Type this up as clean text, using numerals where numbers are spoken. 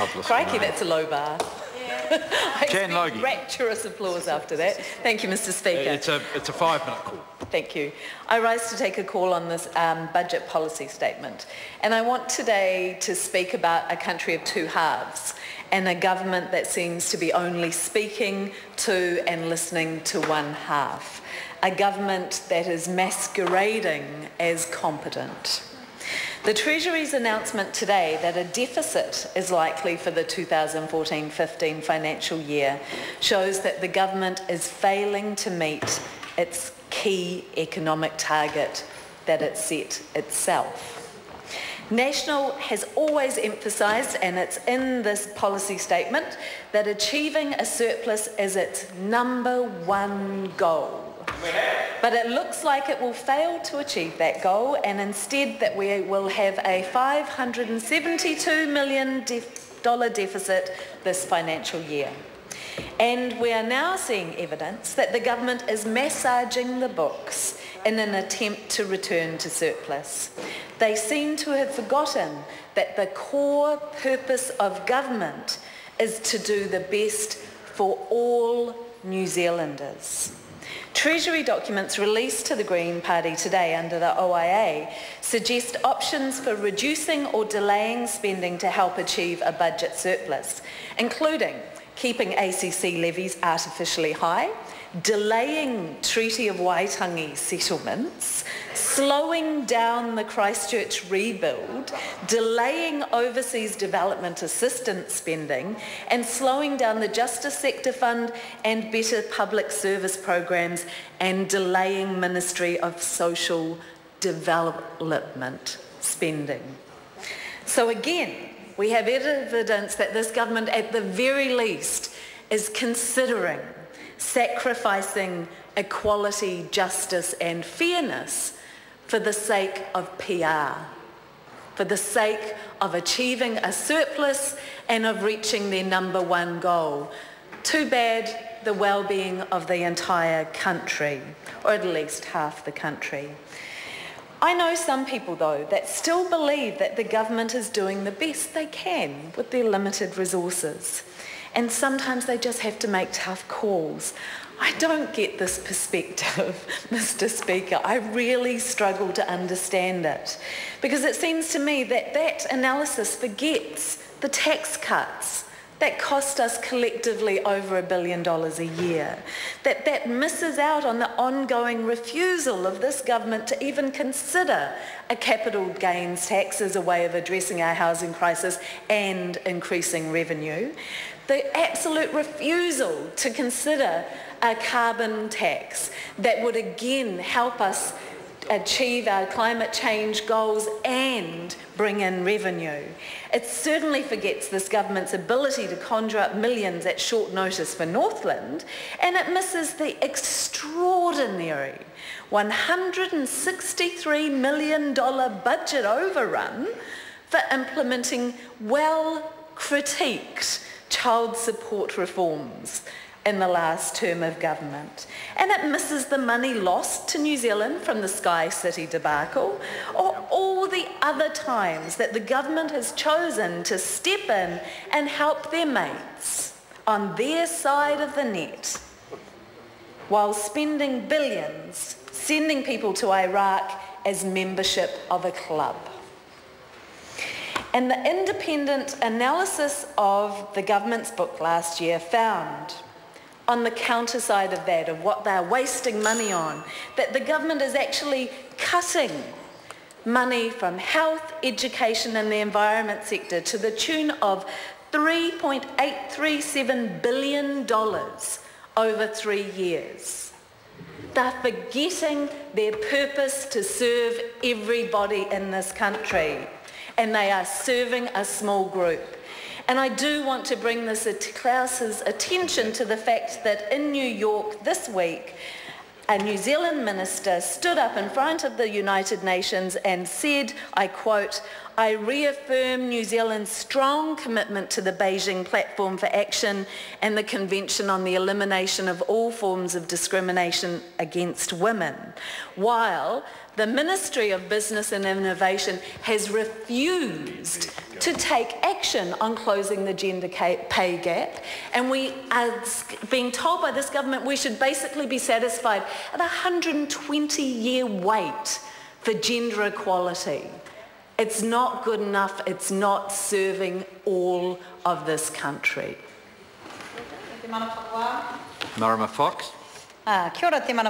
publicity. Crikey, that's a low bar. I Jan expect Logie. rapturous applause after that. Thank you, Mr. Speaker. It's a 5-minute call. Thank you. I rise to take a call on this budget policy statement. And I want today to speak about a country of two halves and a government that seems to be only speaking to and listening to one half. A government that is masquerading as competent. The Treasury's announcement today that a deficit is likely for the 2014-15 financial year shows that the government is failing to meet its key economic target that it set itself. National has always emphasised, and it's in this policy statement, that achieving a surplus is its #1 goal. But it looks like it will fail to achieve that goal, and instead that we will have a $572 million deficit this financial year. And we are now seeing evidence that the government is massaging the books in an attempt to return to surplus. They seem to have forgotten that the core purpose of government is to do the best for all New Zealanders. Treasury documents released to the Green Party today under the OIA suggest options for reducing or delaying spending to help achieve a budget surplus, including keeping ACC levies artificially high, delaying Treaty of Waitangi settlements, slowing down the Christchurch rebuild, delaying overseas development assistance spending, and slowing down the Justice Sector Fund and better public service programs, and delaying Ministry of Social Development spending. So again, we have evidence that this government, at the very least, is considering sacrificing equality, justice and fairness for the sake of PR, for the sake of achieving a surplus and of reaching their #1 goal. Too bad the well-being of the entire country, or at least half the country. I know some people, though, that still believe that the government is doing the best they can with their limited resources. And sometimes they just have to make tough calls. I don't get this perspective, Mr. Speaker. I really struggle to understand it, because it seems to me that that analysis forgets the tax cuts that cost us collectively over $1 billion a year, that misses out on the ongoing refusal of this government to even consider a capital gains tax as a way of addressing our housing crisis and increasing revenue, the absolute refusal to consider a carbon tax that would again help us achieve our climate change goals and bring in revenue. It certainly forgets this government's ability to conjure up millions at short notice for Northland, and it misses the extraordinary $163 million budget overrun for implementing well-critiqued child support reforms in the last term of government. And it misses the money lost to New Zealand from the Sky City debacle, or all the other times that the government has chosen to step in and help their mates on their side of the net, while spending billions, sending people to Iraq as membership of a club. And the independent analysis of the government's book last year found, on the counter side of that, of what they're wasting money on, that the government is actually cutting money from health, education and the environment sector to the tune of $3.837 billion over 3 years. They're forgetting their purpose to serve everybody in this country, and they are serving a small group. And I do want to bring this Klaus's attention to the fact that in New York this week, a New Zealand minister stood up in front of the United Nations and said, I quote, "I reaffirm New Zealand's strong commitment to the Beijing Platform for Action and the Convention on the Elimination of All Forms of Discrimination Against Women," while the Ministry of Business and Innovation has refused to take action on closing the gender pay gap, and we are being told by this government we should basically be satisfied at a 120-year wait for gender equality. It's not good enough. It's not serving all of this country. Marama Fox. Kia ora te mana